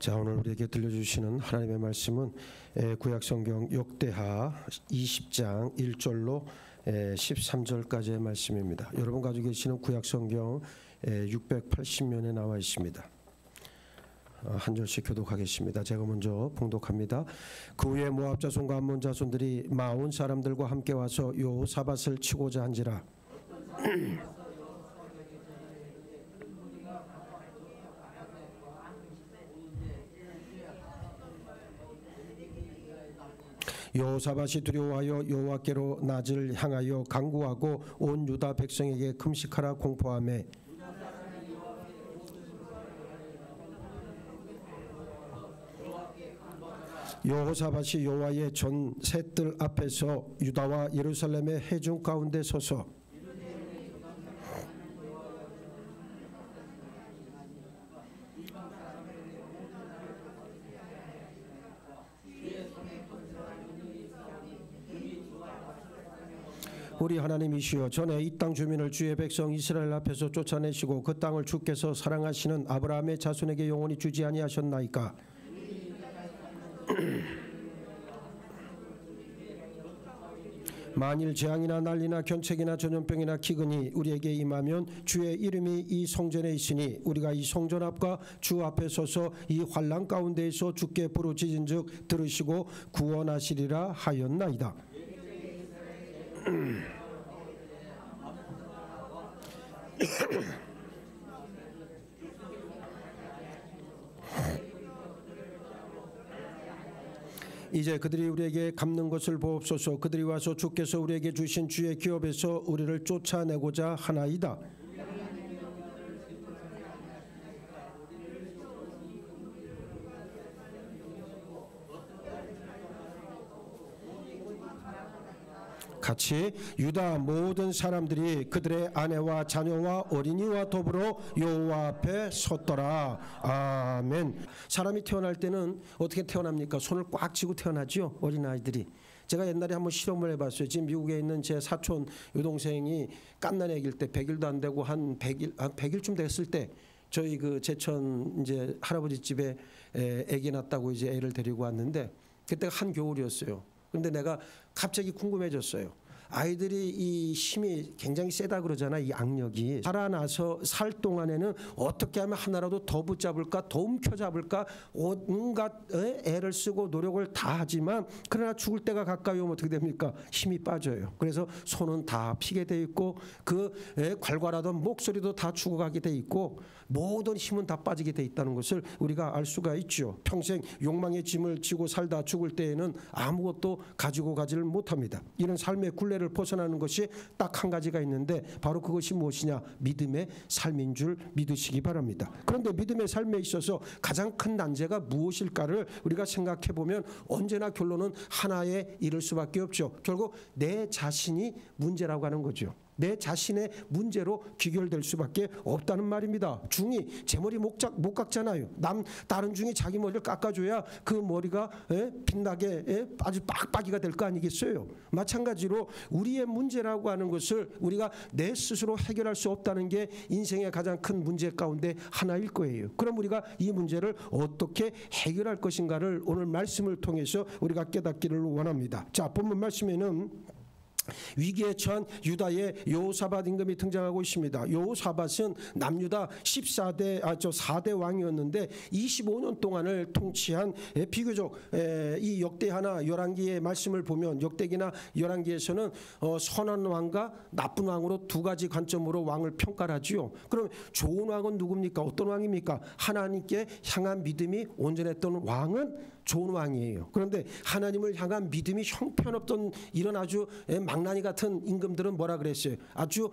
자, 오늘 우리에게 들려주시는 하나님의 말씀은 구약성경 역대하 20장 1절로 13절까지의 말씀입니다. 여러분 가지고 계시는 구약성경 680면에 나와 있습니다. 한 절씩 교독하겠습니다. 제가 먼저 봉독합니다. 그 후에 모압 자손과 암몬 자손들이 마온 사람들과 함께 와서 여호사밧을 치고자 한지라. 여호사밧이 두려워하여 여호와께로 낮을 향하여 간구하고 온 유다 백성에게 금식하라 공포하며 여호사밧이 여호와의 전 셋들 앞에서 유다와 예루살렘의 회중 가운데 서서 우리 하나님이시여, 전에 이 땅 주민을 주의 백성 이스라엘 앞에서 쫓아내시고 그 땅을 주께서 사랑하시는 아브라함의 자손에게 영원히 주지 아니하셨나이까. 만일 재앙이나 난리나 견책이나 전염병이나 기근이 우리에게 임하면 주의 이름이 이 성전에 있으니 우리가 이 성전 앞과 주 앞에 서서 이 환난 가운데에서 주께 부르짖은즉 들으시고 구원하시리라 하였나이다. 이제 그들이 우리에게 갚는 것을 보옵소서. 그들이 와서 주께서 우리에게 주신 주의 기업에서 우리를 쫓아내고자 하나이다. 같이 유다 모든 사람들이 그들의 아내와 자녀와 어린이와 더불어 여호와 앞에 섰더라. 아멘. 사람이 태어날 때는 어떻게 태어납니까? 손을 꽉 쥐고 태어나죠, 어린아이들이. 제가 옛날에 한번 실험을 해봤어요. 지금 미국에 있는 제 사촌 여동생이 갓난 아기일 때 100일도 안 되고 한 100일쯤 됐을 때 저희 그 제천 이제 할아버지 집에 아기 낳았다고 이제 애를 데리고 왔는데 그때가 한겨울이었어요. 그런데 내가 갑자기 궁금해졌어요. 아이들이 이 힘이 굉장히 세다 그러잖아. 이 악력이 살아나서 살 동안에는 어떻게 하면 하나라도 더 붙잡을까, 더 움켜잡을까 온갖 애를 쓰고 노력을 다 하지만 그러나 죽을 때가 가까이 오면 어떻게 됩니까? 힘이 빠져요. 그래서 손은 다 피게 돼 있고 그 괄괄하던 목소리도 다 죽어가게 돼 있고 모든 힘은 다 빠지게 돼 있다는 것을 우리가 알 수가 있죠. 평생 욕망의 짐을 지고 살다 죽을 때에는 아무것도 가지고 가지를 못합니다. 이런 삶의 굴레를 벗어나는 것이 딱 한 가지가 있는데 바로 그것이 무엇이냐? 믿음의 삶인 줄 믿으시기 바랍니다. 그런데 믿음의 삶에 있어서 가장 큰 난제가 무엇일까를 우리가 생각해 보면 언제나 결론은 하나에 이를 수밖에 없죠. 결국 내 자신이 문제라고 하는 거죠. 내 자신의 문제로 귀결될 수밖에 없다는 말입니다. 중이 제 머리 못 깎잖아요. 다른 중이 자기 머리를 깎아줘야 그 머리가 빛나게 아주 빡빡이가 될 거 아니겠어요. 마찬가지로 우리의 문제라고 하는 것을 우리가 내 스스로 해결할 수 없다는 게 인생의 가장 큰 문제 가운데 하나일 거예요. 그럼 우리가 이 문제를 어떻게 해결할 것인가를 오늘 말씀을 통해서 우리가 깨닫기를 원합니다. 자, 본문 말씀에는 위기에 처한 유다의 여호사밧 임금이 등장하고 있습니다. 여호사밧은 남유다 4대 왕이었는데 25년 동안을 통치한 비교적 이 역대하나 열왕기의 말씀을 보면 역대기나 열왕기에서는 선한 왕과 나쁜 왕으로 두 가지 관점으로 왕을 평가하지요. 그럼 좋은 왕은 누굽니까? 어떤 왕입니까? 하나님께 향한 믿음이 온전했던 왕은 좋은 왕이에요. 그런데 하나님을 향한 믿음이 형편없던 이런 아주 망나니 같은 임금들은 뭐라 그랬어요? 아주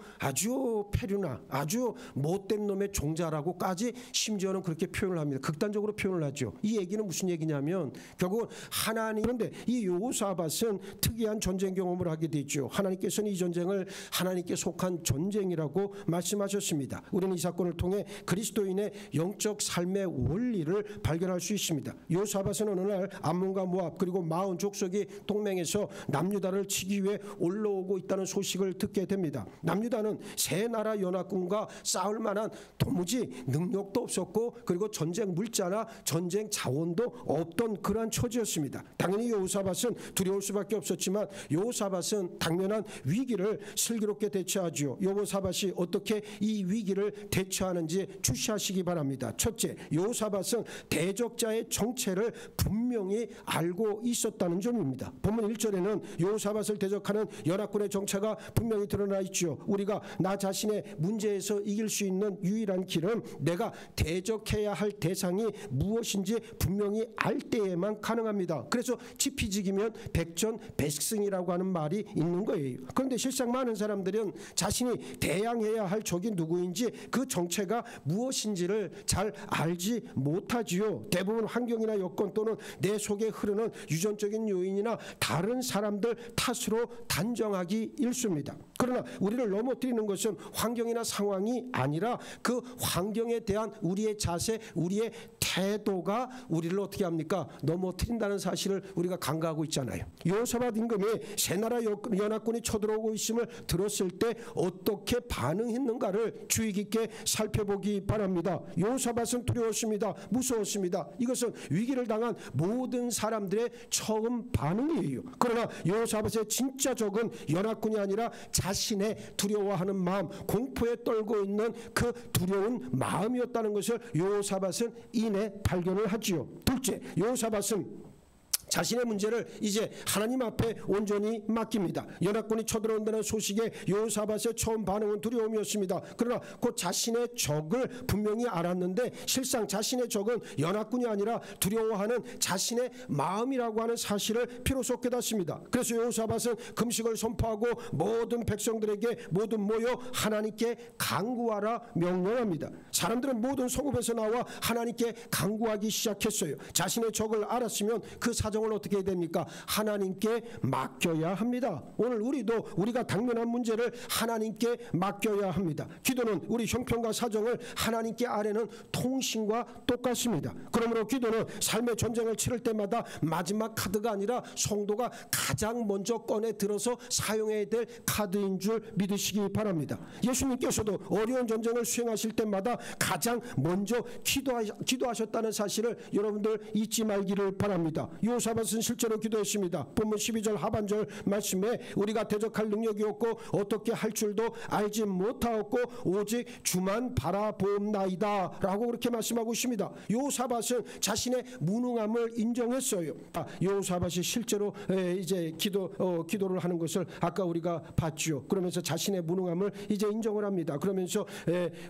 패륜나 아주 못된 놈의 종자라고까지 심지어는 그렇게 표현을 합니다. 극단적으로 표현을 하죠. 이 얘기는 무슨 얘기냐면 결국은 하나님, 그런데 이 여호사밧은 특이한 전쟁 경험을 하게 되죠. 하나님께서는 이 전쟁을 하나님께 속한 전쟁이라고 말씀하셨습니다. 우리는 이 사건을 통해 그리스도인의 영적 삶의 원리를 발견할 수 있습니다. 여호사밧은 어느 어느 날 암몬과 모압 그리고 마온 족속이 동맹해서 남유다를 치기 위해 올라오고 있다는 소식을 듣게 됩니다. 남유다는 세 나라 연합군과 싸울 만한 도무지 능력도 없었고 그리고 전쟁 물자나 전쟁 자원도 없던 그러한 처지였습니다. 당연히 여호사밧은 두려울 수밖에 없었지만 여호사밧은 당면한 위기를 슬기롭게 대처하지요. 여호사밧이 어떻게 이 위기를 대처하는지 주시하시기 바랍니다. 첫째, 여호사밧은 대적자의 정체를 분명히 알고 있었다는 점입니다. 본문 1절에는 여호사밧을 대적하는 연합군의 정체가 분명히 드러나 있죠. 우리가 나 자신의 문제에서 이길 수 있는 유일한 길은 내가 대적해야 할 대상이 무엇인지 분명히 알 때에만 가능합니다. 그래서 지피지기면 백전백승이라고 하는 말이 있는 거예요. 그런데 실상 많은 사람들은 자신이 대항해야 할 적이 누구인지 그 정체가 무엇인지를 잘 알지 못하지요. 대부분 환경이나 여건 또는 내 속에 흐르는 유전적인 요인이나 다른 사람들 탓으로 단정하기 일쑤입니다. 그러나 우리를 넘어뜨리는 것은 환경이나 상황이 아니라 그 환경에 대한 우리의 자세, 우리의 태도가 우리를 어떻게 합니까? 넘어뜨린다는 사실을 우리가 간과하고 있잖아요. 여호사밧 임금이 세 나라 연합군이 쳐들어오고 있음을 들었을 때 어떻게 반응했는가를 주의 깊게 살펴보기 바랍니다. 여호사밧은 두려웠습니다. 무서웠습니다. 이것은 위기를 당한 모든 사람들의 처음 반응이에요. 그러나 여호사밧의 진짜 적은 연합군이 아니라 자신의 두려워하는 마음, 공포에 떨고 있는 그 두려운 마음이었다는 것을 여호사밧은 이내 발견을 하지요. 둘째, 여호사밧은 자신의 문제를 이제 하나님 앞에 온전히 맡깁니다. 연합군이 쳐들어온다는 소식에 여호사밧의 처음 반응은 두려움이었습니다. 그러나 곧 자신의 적을 분명히 알았는데 실상 자신의 적은 연합군이 아니라 두려워하는 자신의 마음이라고 하는 사실을 비로소 깨닫습니다. 그래서 여호사밧은 금식을 선포하고 모든 백성들에게 모두 모여 하나님께 간구하라 명령합니다. 사람들은 모든 성읍에서 나와 하나님께 간구하기 시작했어요. 자신의 적을 알았으면 그 사정을 어떻게 해야 됩니까? 하나님께 맡겨야 합니다. 오늘 우리도 우리가 당면한 문제를 하나님께 맡겨야 합니다. 기도는 우리 형편과 사정을 하나님께 아뢰는 통신과 똑같습니다. 그러므로 기도는 삶의 전쟁을 치를 때마다 마지막 카드가 아니라 성도가 가장 먼저 꺼내 들어서 사용해야 될 카드인 줄 믿으시기 바랍니다. 예수님께서도 어려운 전쟁을 수행하실 때마다 가장 먼저 기도하셨다는 사실을 여러분들 잊지 말기를 바랍니다. 여호사밧은 실제로 기도했습니다. 본문 12절 하반절 말씀에 우리가 대적할 능력이 없고 어떻게 할 줄도 알지 못하였고 오직 주만 바라보옵나이다 라고 그렇게 말씀하고 있습니다. 여호사밧은 자신의 무능함을 인정했어요. 여호사밧이 실제로 이제 기도를 하는 것을 아까 우리가 봤죠. 그러면서 자신의 무능함을 이제 인정을 합니다. 그러면서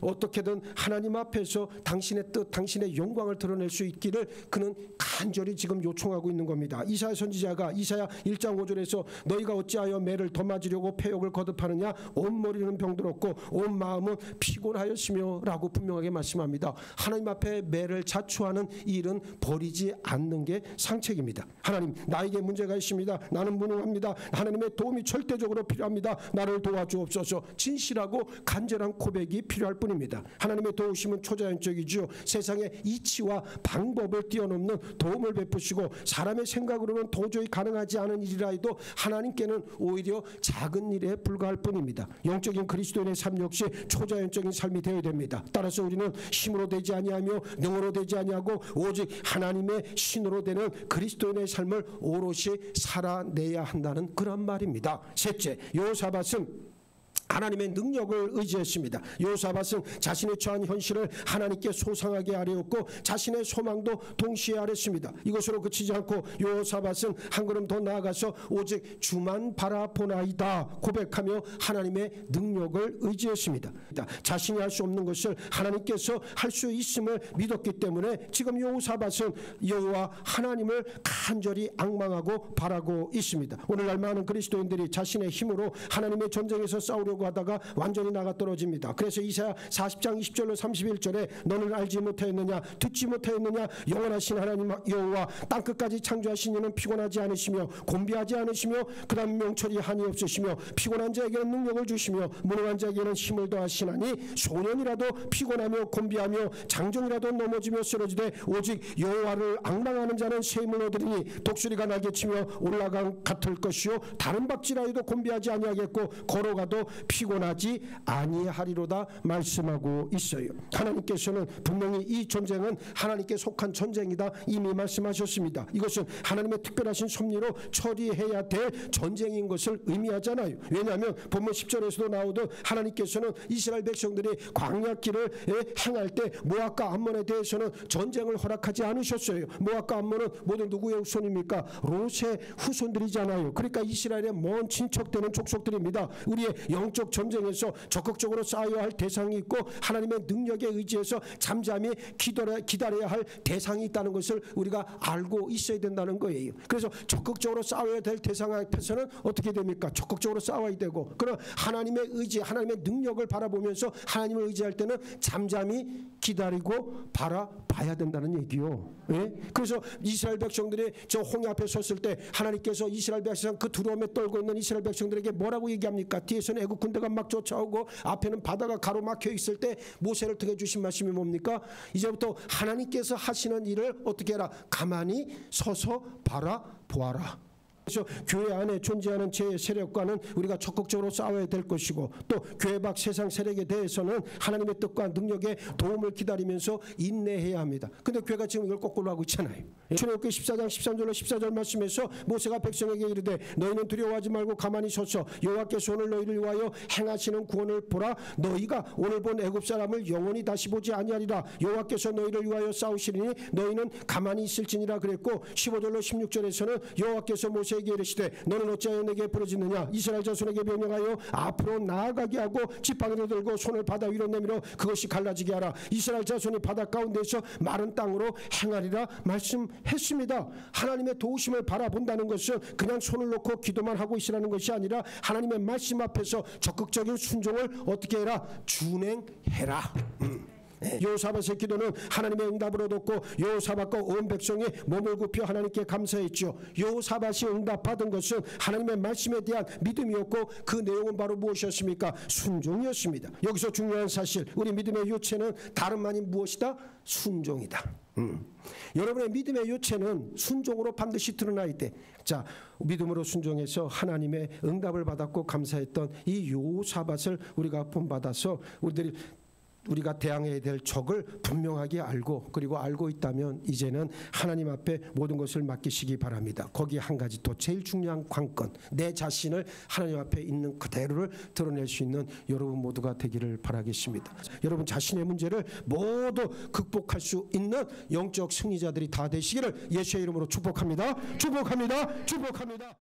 어떻게든 하나님 앞에서 당신의 뜻, 당신의 영광을 드러낼 수 있기를 그는 간절히 지금 요청하고 있는 겁니다. 이사야 선지자가 이사야 1장 5절에서 너희가 어찌하여 매를 더 맞으려고 패욕을 거듭하느냐 온 머리는 병들었고 온 마음은 피곤하였으며 라고 분명하게 말씀합니다. 하나님 앞에 매를 자초하는 일은 버리지 않는 게 상책입니다. 하나님, 나에게 문제가 있습니다. 나는 무능합니다. 하나님의 도움이 절대적으로 필요합니다. 나를 도와주옵소서. 진실하고 간절한 고백이 필요할 뿐입니다. 하나님의 도우심은 초자연적이죠. 세상의 이치와 방법을 뛰어넘는 도움을 베푸시고 사람의 생각으로는 도저히 가능하지 않은 일이라 해도 하나님께는 오히려 작은 일에 불과할 뿐입니다. 영적인 그리스도인의 삶 역시 초자연적인 삶이 되어야 됩니다. 따라서 우리는 힘으로 되지 아니하며 능으로 되지 아니하고 오직 하나님의 신으로 되는 그리스도인의 삶을 오롯이 살아내야 한다는 그런 말입니다. 셋째, 여호사밧은 하나님의 능력을 의지했습니다. 여호사밧은 자신의 처한 현실을 하나님께 소상하게 아뢰었고 자신의 소망도 동시에 아뢰습니다. 이것으로 그치지 않고 여호사밧은 한 걸음 더 나아가서 오직 주만 바라보나이다 고백하며 하나님의 능력을 의지했습니다. 자신이 할 수 없는 것을 하나님께서 할 수 있음을 믿었기 때문에 지금 여호사밧은 여호와 하나님을 간절히 앙망하고 바라고 있습니다. 오늘날 많은 그리스도인들이 자신의 힘으로 하나님의 전쟁에서 싸우려고 하려고 하다가 완전히 나가 떨어집니다. 그래서 이사야 40장 20절로 31절에 너는 알지 못하였느냐 듣지 못하였느냐 영원하신 하나님 여호와 땅끝까지 창조하신 이는 피곤하지 않으시며 곤비하지 않으시며 그 다음 명철이 한이 없으시며 피곤한 자에게는 능력을 주시며 무능한 자에게는 힘을 더하시나니 소년이라도 피곤하며 곤비하며 장정이라도 넘어지며 쓰러지되 오직 여호와를 앙망하는 자는 셈을 얻으리니 독수리가 날개치며 올라간 같을 것이요 다른 박질하여도 곤비하지 아니하겠고 걸어가도 피곤하지 아니하리로다 말씀하고 있어요. 하나님께서는 분명히 이 전쟁은 하나님께 속한 전쟁이다 이미 말씀하셨습니다. 이것은 하나님의 특별하신 섭리로 처리해야 될 전쟁인 것을 의미하잖아요. 왜냐하면 본문 10절에서도 나오듯 하나님께서는 이스라엘 백성들이 광야길을 행할 때 모압과 암몬에 대해서는 전쟁을 허락하지 않으셨어요. 모압과 암몬은 모두 누구의 후손입니까? 롯의 후손들이잖아요. 그러니까 이스라엘의 먼 친척되는 족속들입니다. 우리의 영적 전쟁에서 적극적으로 싸워야 할 대상이 있고 하나님의 능력에 의지해서 잠잠히 기다려야 할 대상이 있다는 것을 우리가 알고 있어야 된다는 거예요. 그래서 적극적으로 싸워야 될 대상 앞에서는 어떻게 됩니까? 적극적으로 싸워야 되고, 그럼 하나님의 의지, 하나님의 능력을 바라보면서 하나님을 의지할 때는 잠잠히 기다리고 바라봐야 된다는 얘기요. 예? 그래서 이스라엘 백성들이 저 홍해 앞에 섰을 때 하나님께서 이스라엘 백성 그 두려움에 떨고 있는 이스라엘 백성들에게 뭐라고 얘기합니까? 뒤에서는 애국 군대가 막 쫓아오고 앞에는 바다가 가로막혀 있을 때 모세를 통해 주신 말씀이 뭡니까? 이제부터 하나님께서 하시는 일을 어떻게 해라? 가만히 서서 바라보아라. 그래서 교회 안에 존재하는 제 세력과는 우리가 적극적으로 싸워야 될 것이고, 또 교회 밖 세상 세력에 대해서는 하나님의 뜻과 능력의 도움을 기다리면서 인내해야 합니다. 근데 교회가 지금 이걸 거꾸로 하고 있잖아요. 출애굽기 14장 13절로 14절 말씀에서 모세가 백성에게 이르되 너희는 두려워하지 말고 가만히 서서 여호와께서 오늘 너희를 위하여 행하시는 구원을 보라. 너희가 오늘 본 애굽 사람을 영원히 다시 보지 아니하리라. 여호와께서 너희를 위하여 싸우시리니 너희는 가만히 있을지니라 그랬고, 15절로 16절에서는 여호와께서 모세 에게 이르시되 너는 어찌하여 내게 부르짖느냐? 이스라엘 자손에게 명령하여 앞으로 나아가게 하고 지팡이를 들고 손을 바다 위로 내밀어 그것이 갈라지게 하라. 이스라엘 자손이 바다 가운데서 마른 땅으로 행하리라 말씀했습니다. 하나님의 도우심을 바라본다는 것은 그냥 손을 놓고 기도만 하고 있으라는 것이 아니라 하나님의 말씀 앞에서 적극적인 순종을 어떻게 해라? 준행해라. 여호사밧의 기도는 하나님의 응답을 얻었고 여호사밧과 온 백성이 몸을 굽혀 하나님께 감사했죠. 여호사밧이 응답받은 것은 하나님의 말씀에 대한 믿음이었고 그 내용은 바로 무엇이었습니까? 순종이었습니다. 여기서 중요한 사실, 우리 믿음의 요체는 다름 아닌 무엇이다? 순종이다. 여러분의 믿음의 요체는 순종으로 반드시 드러나야 돼. 자, 믿음으로 순종해서 하나님의 응답을 받았고 감사했던 이 여호사밧을 우리가 본받아서 우리가 대항해야 될 적을 분명하게 알고, 그리고 알고 있다면 이제는 하나님 앞에 모든 것을 맡기시기 바랍니다. 거기에 한 가지 더 제일 중요한 관건, 내 자신을 하나님 앞에 있는 그대로를 드러낼 수 있는 여러분 모두가 되기를 바라겠습니다. 여러분 자신의 문제를 모두 극복할 수 있는 영적 승리자들이 다 되시기를 예수의 이름으로 축복합니다. 축복합니다. 축복합니다.